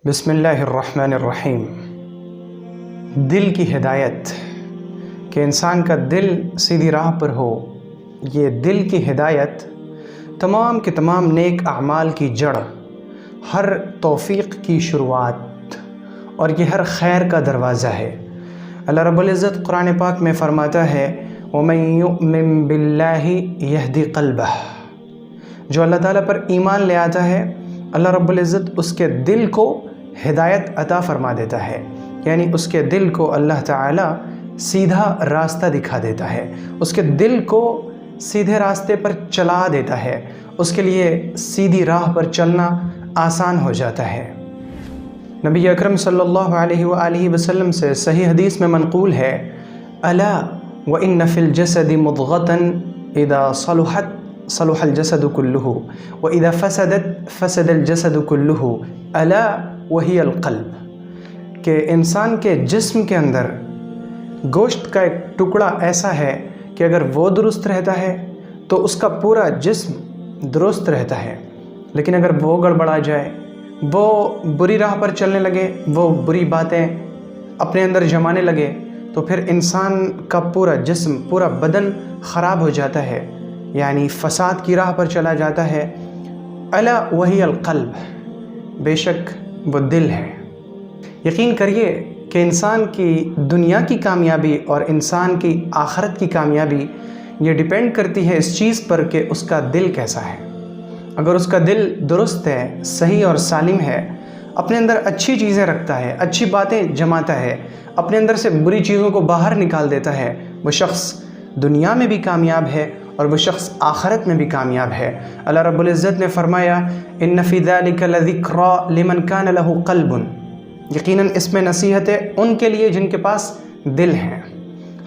بسم اللہ الرحمن الرحیم۔ دل کی ہدایت، کہ انسان کا دل سیدھی راہ پر ہو، یہ دل کی ہدایت تمام کے تمام نیک اعمال کی جڑ، ہر توفیق کی شروعات اور یہ ہر خیر کا دروازہ ہے۔ اللہ رب العزت قرآن پاک میں فرماتا ہے وَمَن يُؤْمِن بِاللَّهِ يَهْدِ قَلْبَهُ، جو اللہ تعالیٰ پر ایمان لے آتا ہے اللہ رب العزت اس کے دل کو ہدایت عطا فرما دیتا ہے، یعنی اس کے دل کو اللہ تعالیٰ سیدھا راستہ دکھا دیتا ہے، اس کے دل کو سیدھے راستے پر چلا دیتا ہے، اس کے لیے سیدھی راہ پر چلنا آسان ہو جاتا ہے۔ نبی اکرم صلی اللہ علیہ وآلہ وسلم سے صحیح حدیث میں منقول ہے الا وَإِنَّ فِي الْجَسَدِ مُضْغَةً إِذَا صَلُحَتْ صَلُحَ الْجَسَدُ كُلُّهُ وَإِذَا فَسَدَتْ فَسَدَ الْجَسَدُ كُلُّهُ أَلَا وَهِيَ الْقَلْبُ، کہ انسان کے جسم کے اندر گوشت کا ایک ٹکڑا ایسا ہے کہ اگر وہ درست رہتا ہے تو اس کا پورا جسم درست رہتا ہے، لیکن اگر وہ گڑبڑا جائے، وہ بری راہ پر چلنے لگے، وہ بری باتیں اپنے اندر جمانے لگے، تو پھر انسان کا پورا جسم، پورا بدن خراب ہو جاتا ہے، یعنی فساد کی راہ پر چلا جاتا ہے۔ الا وہی القلب، بے شک وہ دل ہے۔ یقین کریے کہ انسان کی دنیا کی کامیابی اور انسان کی آخرت کی کامیابی یہ ڈیپینڈ کرتی ہے اس چیز پر کہ اس کا دل کیسا ہے۔ اگر اس کا دل درست ہے، صحیح اور سالم ہے، اپنے اندر اچھی چیزیں رکھتا ہے، اچھی باتیں جماتا ہے، اپنے اندر سے بری چیزوں کو باہر نکال دیتا ہے، وہ شخص دنیا میں بھی کامیاب ہے اور وہ شخص آخرت میں بھی کامیاب ہے۔ اللہ رب العزت نے فرمایا ان فی ذلک لذکری لمن کان لہ قلب، یقیناً اس میں نصیحت ہے ان کے لیے جن کے پاس دل ہیں۔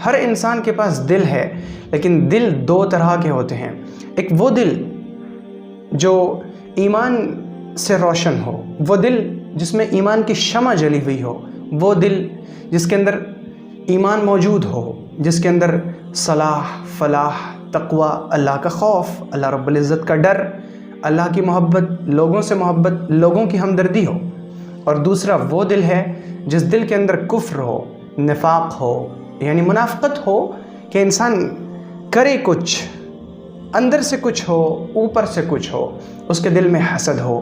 ہر انسان کے پاس دل ہے، لیکن دل دو طرح کے ہوتے ہیں۔ ایک وہ دل جو ایمان سے روشن ہو، وہ دل جس میں ایمان کی شمع جلی ہوئی ہو، وہ دل جس کے اندر ایمان موجود ہو، جس کے اندر صلاح، فلاح، تقوی، اللہ کا خوف، اللہ رب العزت کا ڈر، اللہ کی محبت، لوگوں سے محبت، لوگوں کی ہمدردی ہو۔ اور دوسرا وہ دل ہے جس دل کے اندر کفر ہو، نفاق ہو، یعنی منافقت ہو، کہ انسان کرے کچھ، اندر سے کچھ ہو، اوپر سے کچھ ہو، اس کے دل میں حسد ہو،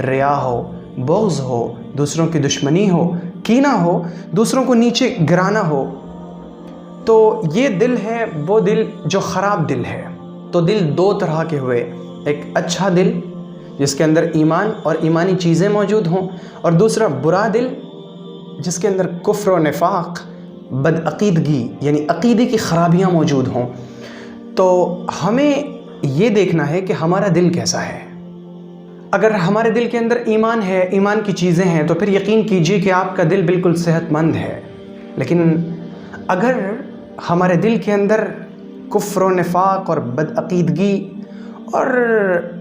ریا ہو، بغض ہو، دوسروں کی دشمنی ہو، کینہ ہو، دوسروں کو نیچے گرانا ہو، تو یہ دل ہے وہ دل جو خراب دل ہے۔ تو دل دو طرح کے ہوئے، ایک اچھا دل جس کے اندر ایمان اور ایمانی چیزیں موجود ہوں، اور دوسرا برا دل جس کے اندر کفر و نفاق، بدعقیدگی یعنی عقیدے کی خرابیاں موجود ہوں۔ تو ہمیں یہ دیکھنا ہے کہ ہمارا دل کیسا ہے۔ اگر ہمارے دل کے اندر ایمان ہے، ایمان کی چیزیں ہیں، تو پھر یقین کیجئے کہ آپ کا دل بالکل صحت مند ہے۔ لیکن اگر ہمارے دل کے اندر کفر و نفاق اور بدعقیدگی اور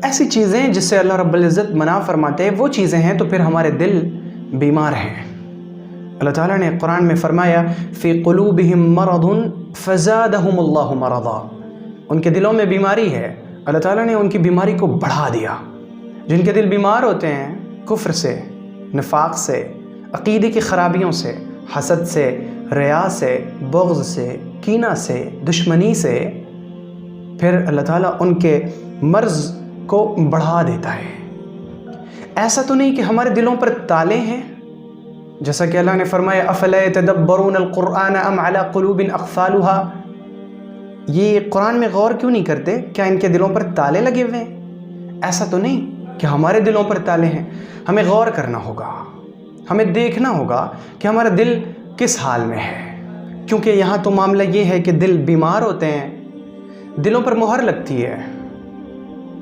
ایسی چیزیں جس سے اللہ رب العزت منع فرماتے ہیں وہ چیزیں ہیں، تو پھر ہمارے دل بیمار ہیں۔ اللہ تعالیٰ نے قرآن میں فرمایا فی قلوبہم مرض فزادہم اللہ مرضا، ان کے دلوں میں بیماری ہے، اللہ تعالیٰ نے ان کی بیماری کو بڑھا دیا۔ جن کے دل بیمار ہوتے ہیں کفر سے، نفاق سے، عقیدے کی خرابیوں سے، حسد سے، ریا سے، بغض سے، کینہ سے، دشمنی سے، پھر اللہ تعالیٰ ان کے مرض کو بڑھا دیتا ہے۔ ایسا تو نہیں کہ ہمارے دلوں پر تالے ہیں، جیسا کہ اللہ نے فرمایا افلا یتدبرون القرآن ام علی قلوب اقفالها، یہ قرآن میں غور کیوں نہیں کرتے؟ کیا ان کے دلوں پر تالے لگے ہوئے ہیں؟ ایسا تو نہیں کہ ہمارے دلوں پر تالے ہیں۔ ہمیں غور کرنا ہوگا، ہمیں دیکھنا ہوگا کہ ہمارا دل کس حال میں ہے، کیونکہ یہاں تو معاملہ یہ ہے کہ دل بیمار ہوتے ہیں، دلوں پر مہر لگتی ہے۔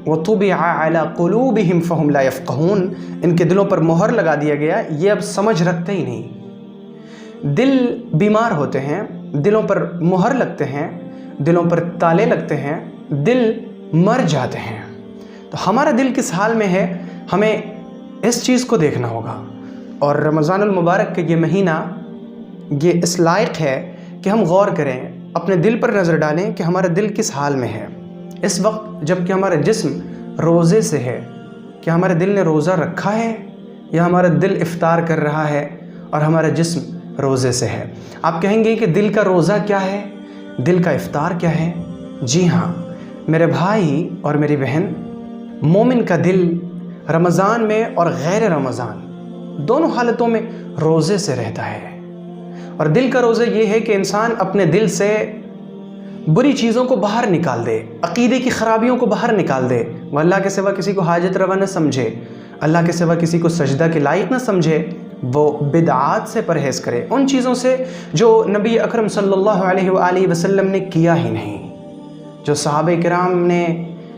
وَطُبِعَ عَلَى قُلُوبِهِمْ فَهُمْ لَا يَفْقَهُونَ، ان کے دلوں پر مہر لگا دیا گیا، یہ اب سمجھ رکھتے ہی نہیں۔ دل بیمار ہوتے ہیں، دلوں پر مہر لگتے ہیں، دلوں پر تالے لگتے ہیں، دل مر جاتے ہیں۔ تو ہمارا دل کس حال میں ہے، ہمیں اس چیز کو دیکھنا ہوگا۔ اور رمضان المبارک کا یہ مہینہ یہ اس لائق ہے کہ ہم غور کریں، اپنے دل پر نظر ڈالیں کہ ہمارا دل کس حال میں ہے۔ اس وقت جب کہ ہمارا جسم روزے سے ہے، کہ ہمارے دل نے روزہ رکھا ہے یا ہمارا دل افطار کر رہا ہے اور ہمارا جسم روزے سے ہے؟ آپ کہیں گے کہ دل کا روزہ کیا ہے، دل کا افطار کیا ہے؟ جی ہاں میرے بھائی اور میری بہن، مومن کا دل رمضان میں اور غیر رمضان دونوں حالتوں میں روزے سے رہتا ہے۔ اور دل کا روزہ یہ ہے کہ انسان اپنے دل سے بری چیزوں کو باہر نکال دے، عقیدے کی خرابیوں کو باہر نکال دے، وہ اللہ کے سوا کسی کو حاجت روا نہ سمجھے، اللہ کے سوا کسی کو سجدہ کے لائق نہ سمجھے، وہ بدعات سے پرہیز کرے، ان چیزوں سے جو نبی اکرم صلی اللہ علیہ وآلہ وسلم نے کیا ہی نہیں، جو صحابہ کرام نے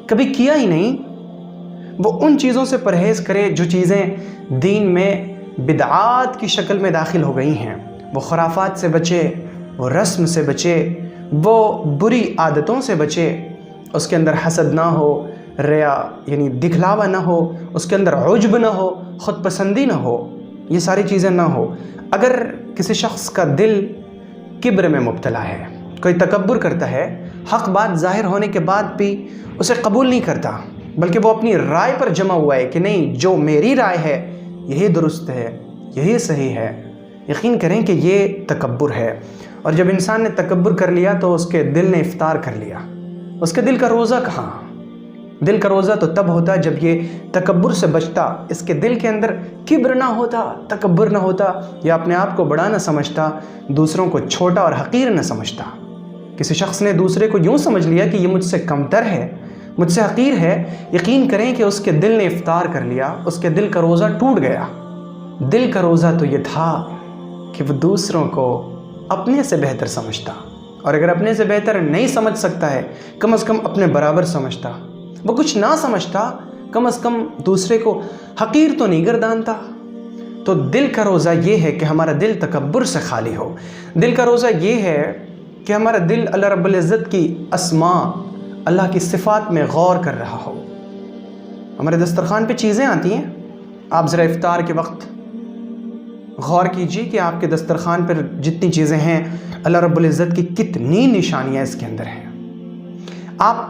کبھی کیا ہی نہیں، وہ ان چیزوں سے پرہیز کرے جو چیزیں دین میں بدعات کی شکل میں داخل ہو گئی ہیں۔ وہ خرافات سے بچے، وہ رسم سے بچے، وہ بری عادتوں سے بچے، اس کے اندر حسد نہ ہو، ریا یعنی دکھلاوا نہ ہو، اس کے اندر عجب نہ ہو، خود پسندی نہ ہو، یہ ساری چیزیں نہ ہو۔ اگر کسی شخص کا دل کبر میں مبتلا ہے، کوئی تکبر کرتا ہے، حق بات ظاہر ہونے کے بعد بھی اسے قبول نہیں کرتا، بلکہ وہ اپنی رائے پر جمع ہوا ہے کہ نہیں، جو میری رائے ہے یہی درست ہے، یہی صحیح ہے، یقین کریں کہ یہ تکبر ہے۔ اور جب انسان نے تکبر کر لیا تو اس کے دل نے افطار کر لیا، اس کے دل کا روزہ کہاں؟ دل کا روزہ تو تب ہوتا جب یہ تکبر سے بچتا، اس کے دل کے اندر کبر نہ ہوتا، تکبر نہ ہوتا، یا اپنے آپ کو بڑا نہ سمجھتا، دوسروں کو چھوٹا اور حقیر نہ سمجھتا۔ کسی شخص نے دوسرے کو یوں سمجھ لیا کہ یہ مجھ سے کمتر ہے، مجھ سے حقیر ہے، یقین کریں کہ اس کے دل نے افطار کر لیا، اس کے دل کا روزہ ٹوٹ گیا۔ دل کا روزہ تو یہ تھا کہ وہ دوسروں کو اپنے سے بہتر سمجھتا، اور اگر اپنے سے بہتر نہیں سمجھ سکتا ہے، کم از کم اپنے برابر سمجھتا، وہ کچھ نہ سمجھتا، کم از کم دوسرے کو حقیر تو نہیں گردانتا۔ تو دل کا روزہ یہ ہے کہ ہمارا دل تکبر سے خالی ہو۔ دل کا روزہ یہ ہے کہ ہمارا دل اللہ رب العزت کی اسماء، اللہ کی صفات میں غور کر رہا ہو۔ ہمارے دسترخوان پہ چیزیں آتی ہیں، آپ ذرا افطار کے وقت غور کیجئے کہ آپ کے دسترخوان پر جتنی چیزیں ہیں، اللہ رب العزت کی کتنی نشانیاں اس کے اندر ہیں۔ آپ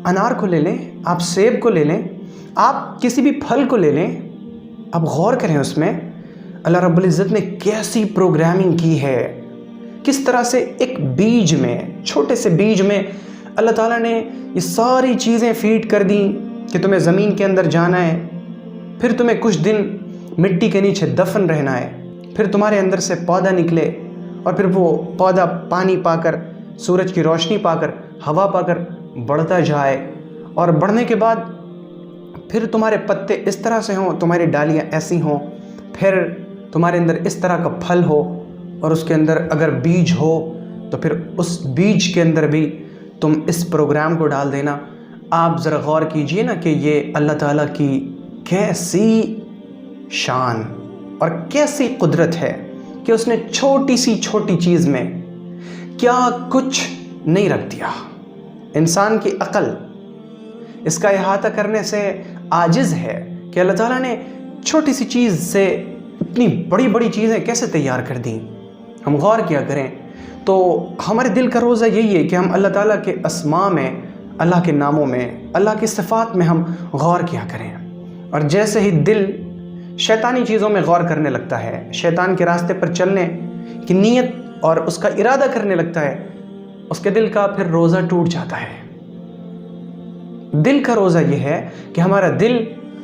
انار کو لے لیں، آپ سیب کو لے لیں، آپ کسی بھی پھل کو لے لیں، آپ غور کریں اس میں اللہ رب العزت نے کیسی پروگرامنگ کی ہے، کس طرح سے ایک بیج میں، چھوٹے سے بیج میں اللہ تعالیٰ نے یہ ساری چیزیں فیڈ کر دیں کہ تمہیں زمین کے اندر جانا ہے، پھر تمہیں کچھ دن مٹی کے نیچے دفن رہنا ہے، پھر تمہارے اندر سے پودا نکلے، اور پھر وہ پودا پانی پا کر، سورج کی روشنی پا کر، ہوا پا کر بڑھتا جائے، اور بڑھنے کے بعد پھر تمہارے پتے اس طرح سے ہوں، تمہاری ڈالیاں ایسی ہوں، پھر تمہارے اندر اس طرح کا پھل ہو، اور اس کے اندر اگر بیج ہو تو پھر اس بیج کے اندر بھی تم اس پروگرام کو ڈال دینا۔ آپ ذرا غور کیجئے نا کہ یہ اللہ تعالیٰ کی کیسی شان اور کیسی قدرت ہے کہ اس نے چھوٹی سی چھوٹی چیز میں کیا کچھ نہیں رکھ دیا۔ انسان کی عقل اس کا احاطہ کرنے سے عاجز ہے کہ اللہ تعالیٰ نے چھوٹی سی چیز سے اتنی بڑی بڑی چیزیں کیسے تیار کر دیں۔ ہم غور کیا کریں تو ہمارے دل کا روزہ یہی ہے کہ ہم اللہ تعالیٰ کے اسماء میں، اللہ کے ناموں میں، اللہ کی صفات میں ہم غور کیا کریں۔ اور جیسے ہی دل شیطانی چیزوں میں غور کرنے لگتا ہے، شیطان کے راستے پر چلنے کی نیت اور اس کا ارادہ کرنے لگتا ہے، اس کے دل کا پھر روزہ ٹوٹ جاتا ہے۔ دل کا روزہ یہ ہے کہ ہمارا دل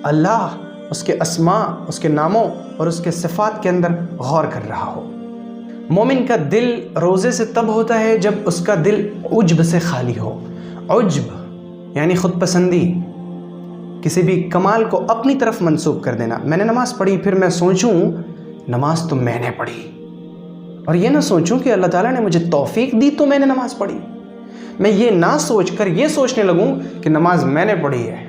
اللہ، اس کے اسماء، اس کے ناموں اور اس کے صفات کے اندر غور کر رہا ہو۔ مومن کا دل روزے سے تب ہوتا ہے جب اس کا دل عجب سے خالی ہو۔ عجب یعنی خود پسندی، کسی بھی کمال کو اپنی طرف منسوب کر دینا۔ میں نے نماز پڑھی، پھر میں سوچوں نماز تو میں نے پڑھی، اور یہ نہ سوچوں کہ اللہ تعالیٰ نے مجھے توفیق دی تو میں نے نماز پڑھی۔ میں یہ نہ سوچ کر یہ سوچنے لگوں کہ نماز میں نے پڑھی ہے،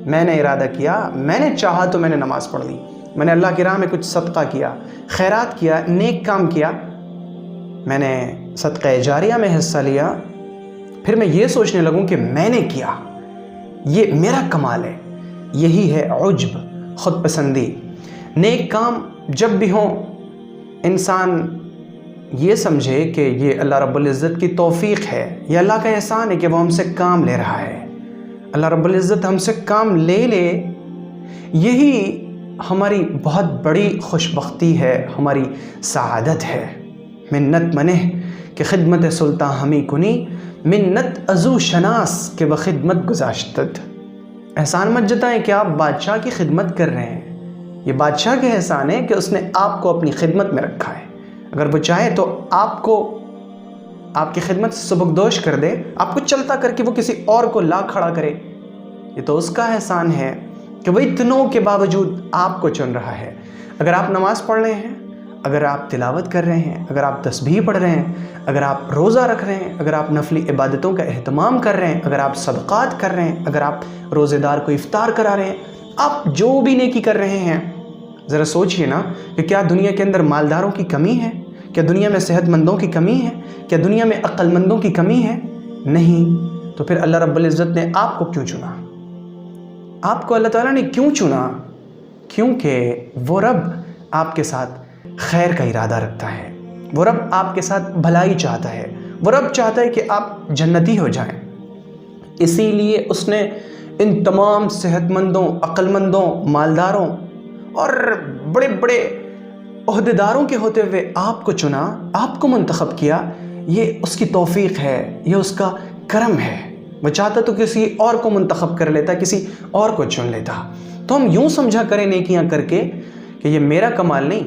میں نے ارادہ کیا، میں نے چاہا تو میں نے نماز پڑھ لی، میں نے اللہ کی راہ میں کچھ صدقہ کیا، خیرات کیا، نیک کام کیا، میں نے صدقہ جاریہ میں حصہ لیا، پھر میں یہ سوچنے لگوں کہ میں نے کیا، یہ میرا کمال ہے۔ یہی ہے عجب، خود پسندی۔ نیک کام جب بھی ہوں، انسان یہ سمجھے کہ یہ اللہ رب العزت کی توفیق ہے، یہ اللہ کا احسان ہے کہ وہ ہم سے کام لے رہا ہے۔ اللہ رب العزت ہم سے کام لے لے، یہی ہماری بہت بڑی خوش بختی ہے، ہماری سعادت ہے۔ منت منہ کہ خدمت سلطان ہمیں کنی، منت ازو شناس کہ بخدمت گزاشتد۔ احسان مت جتائیں کہ آپ بادشاہ کی خدمت کر رہے ہیں، یہ بادشاہ کے احسان ہے کہ اس نے آپ کو اپنی خدمت میں رکھا ہے۔ اگر وہ چاہے تو آپ کو آپ کی خدمت سے سبکدوش کر دے، آپ کو چلتا کر کے وہ کسی اور کو لا کھڑا کرے، یہ تو اس کا احسان ہے کہ وہ اتنوں کے باوجود آپ کو چن رہا ہے۔ اگر آپ نماز پڑھ رہے ہیں، اگر آپ تلاوت کر رہے ہیں، اگر آپ تسبیح پڑھ رہے ہیں، اگر آپ روزہ رکھ رہے ہیں، اگر آپ نفلی عبادتوں کا اہتمام کر رہے ہیں، اگر آپ صدقات کر رہے ہیں، اگر آپ روزے دار کو افطار کرا رہے ہیں، آپ جو بھی نیکی کر رہے ہیں، ذرا سوچئے نا کہ کیا دنیا کے اندر مالداروں کی کمی ہے؟ کیا دنیا میں صحت مندوں کی کمی ہے؟ کیا دنیا میں عقل مندوں کی کمی ہے؟ نہیں۔ تو پھر اللہ رب العزت نے آپ کو کیوں چنا؟ آپ کو اللہ تعالیٰ نے کیوں چنا؟ کیونکہ وہ رب آپ کے ساتھ خیر کا ارادہ رکھتا ہے، وہ رب آپ کے ساتھ بھلائی چاہتا ہے، وہ رب چاہتا ہے کہ آپ جنتی ہو جائیں۔ اسی لیے اس نے ان تمام صحت مندوں، عقل مندوں، مالداروں اور بڑے بڑے عہدیداروں کے ہوتے ہوئے آپ کو چنا، آپ کو منتخب کیا۔ یہ اس کی توفیق ہے، یہ اس کا کرم ہے۔ وہ چاہتا تو کسی اور کو منتخب کر لیتا، کسی اور کو چن لیتا۔ تو ہم یوں سمجھا کریں نیکیاں کر کے کہ یہ میرا کمال نہیں،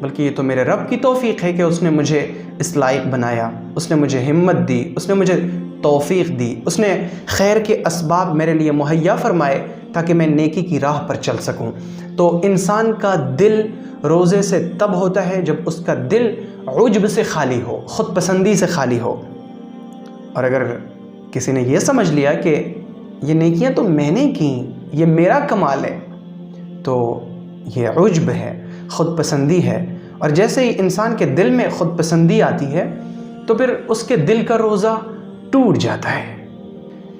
بلکہ یہ تو میرے رب کی توفیق ہے کہ اس نے مجھے اس لائق بنایا، اس نے مجھے ہمت دی، اس نے مجھے توفیق دی، اس نے خیر کے اسباب میرے لیے مہیا فرمائے تاکہ میں نیکی کی راہ پر چل سکوں۔ تو انسان کا دل روزے سے تب ہوتا ہے جب اس کا دل عجب سے خالی ہو، خود پسندی سے خالی ہو۔ اور اگر کسی نے یہ سمجھ لیا کہ یہ نیکیاں تو میں نے کی، یہ میرا کمال ہے، تو یہ عجب ہے، خود پسندی ہے۔ اور جیسے ہی انسان کے دل میں خود پسندی آتی ہے تو پھر اس کے دل کا روزہ ٹوٹ جاتا ہے۔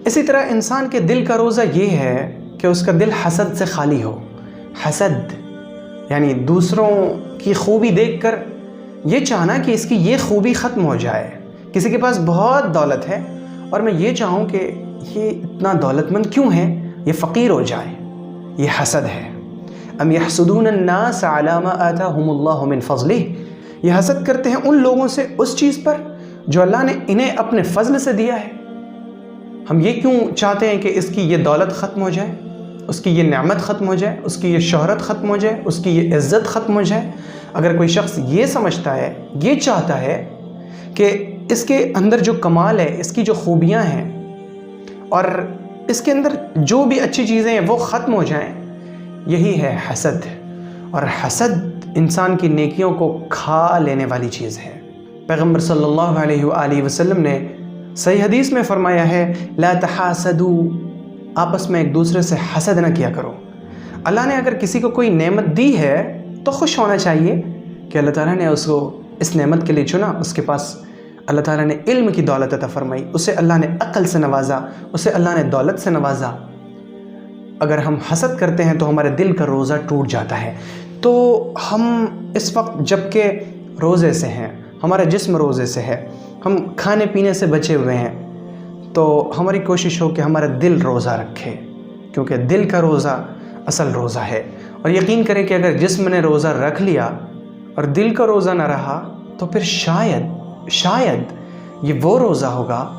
اسی طرح انسان کے دل کا روزہ یہ ہے کہ اس کا دل حسد سے خالی ہو۔ حسد یعنی دوسروں کی خوبی دیکھ کر یہ چاہنا کہ اس کی یہ خوبی ختم ہو جائے۔ کسی کے پاس بہت دولت ہے اور میں یہ چاہوں کہ یہ اتنا دولت مند کیوں ہے، یہ فقیر ہو جائے، یہ حسد ہے۔ ام یحسدون الناس علی ما آتاہم اللہ من فضلہ، یہ حسد کرتے ہیں ان لوگوں سے اس چیز پر جو اللہ نے انہیں اپنے فضل سے دیا ہے۔ ہم یہ کیوں چاہتے ہیں کہ اس کی یہ دولت ختم ہو جائے، اس کی یہ نعمت ختم ہو جائے، اس کی یہ شہرت ختم ہو جائے، اس کی یہ عزت ختم ہو جائے؟ اگر کوئی شخص یہ سمجھتا ہے، یہ چاہتا ہے کہ اس کے اندر جو کمال ہے، اس کی جو خوبیاں ہیں اور اس کے اندر جو بھی اچھی چیزیں ہیں وہ ختم ہو جائیں، یہی ہے حسد۔ اور حسد انسان کی نیکیوں کو کھا لینے والی چیز ہے۔ پیغمبر صلی اللہ علیہ وآلہ وسلم نے صحیح حدیث میں فرمایا ہے، لا تحاسدوا، آپس میں ایک دوسرے سے حسد نہ کیا کرو۔ اللہ نے اگر کسی کو کوئی نعمت دی ہے تو خوش ہونا چاہیے کہ اللہ تعالیٰ نے اس کو اس نعمت کے لیے چنا، اس کے پاس اللہ تعالیٰ نے علم کی دولت عطا فرمائی، اسے اللہ نے عقل سے نوازا، اسے اللہ نے دولت سے نوازا۔ اگر ہم حسد کرتے ہیں تو ہمارے دل کا روزہ ٹوٹ جاتا ہے۔ تو ہم اس وقت جب کہ روزے سے ہیں، ہمارا جسم روزے سے ہے، ہم کھانے پینے سے بچے ہوئے ہیں، تو ہماری کوشش ہو کہ ہمارا دل روزہ رکھے، کیونکہ دل کا روزہ اصل روزہ ہے۔ اور یقین کریں کہ اگر جسم نے روزہ رکھ لیا اور دل کا روزہ نہ رہا تو پھر شاید یہ وہ روزہ ہوگا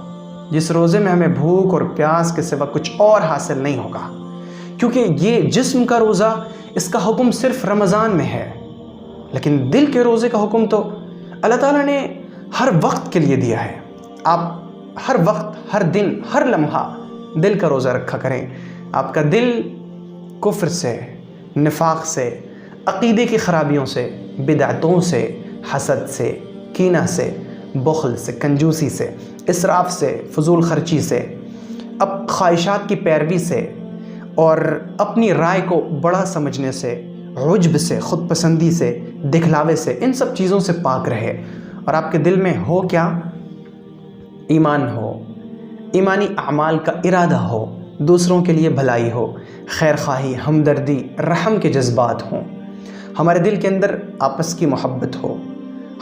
جس روزے میں ہمیں بھوک اور پیاس کے سوا کچھ اور حاصل نہیں ہوگا، کیونکہ یہ جسم کا روزہ اس کا حکم صرف رمضان میں ہے، لیکن دل کے روزے کا حکم تو اللہ تعالیٰ نے ہر وقت کے لیے دیا ہے۔ آپ ہر وقت، ہر دن، ہر لمحہ دل کا روزہ رکھا کریں۔ آپ کا دل کفر سے، نفاق سے، عقیدے کی خرابیوں سے، بدعتوں سے، حسد سے، کینہ سے، بخل سے، کنجوسی سے، اسراف سے، فضول خرچی سے، اب خواہشات کی پیروی سے اور اپنی رائے کو بڑا سمجھنے سے، عجب سے، خود پسندی سے، دکھلاوے سے، ان سب چیزوں سے پاک رہے۔ اور آپ کے دل میں ہو کیا؟ ایمان ہو، ایمانی اعمال کا ارادہ ہو، دوسروں کے لیے بھلائی ہو، خیر خواہی، ہمدردی، رحم کے جذبات ہوں، ہمارے دل کے اندر آپس کی محبت ہو،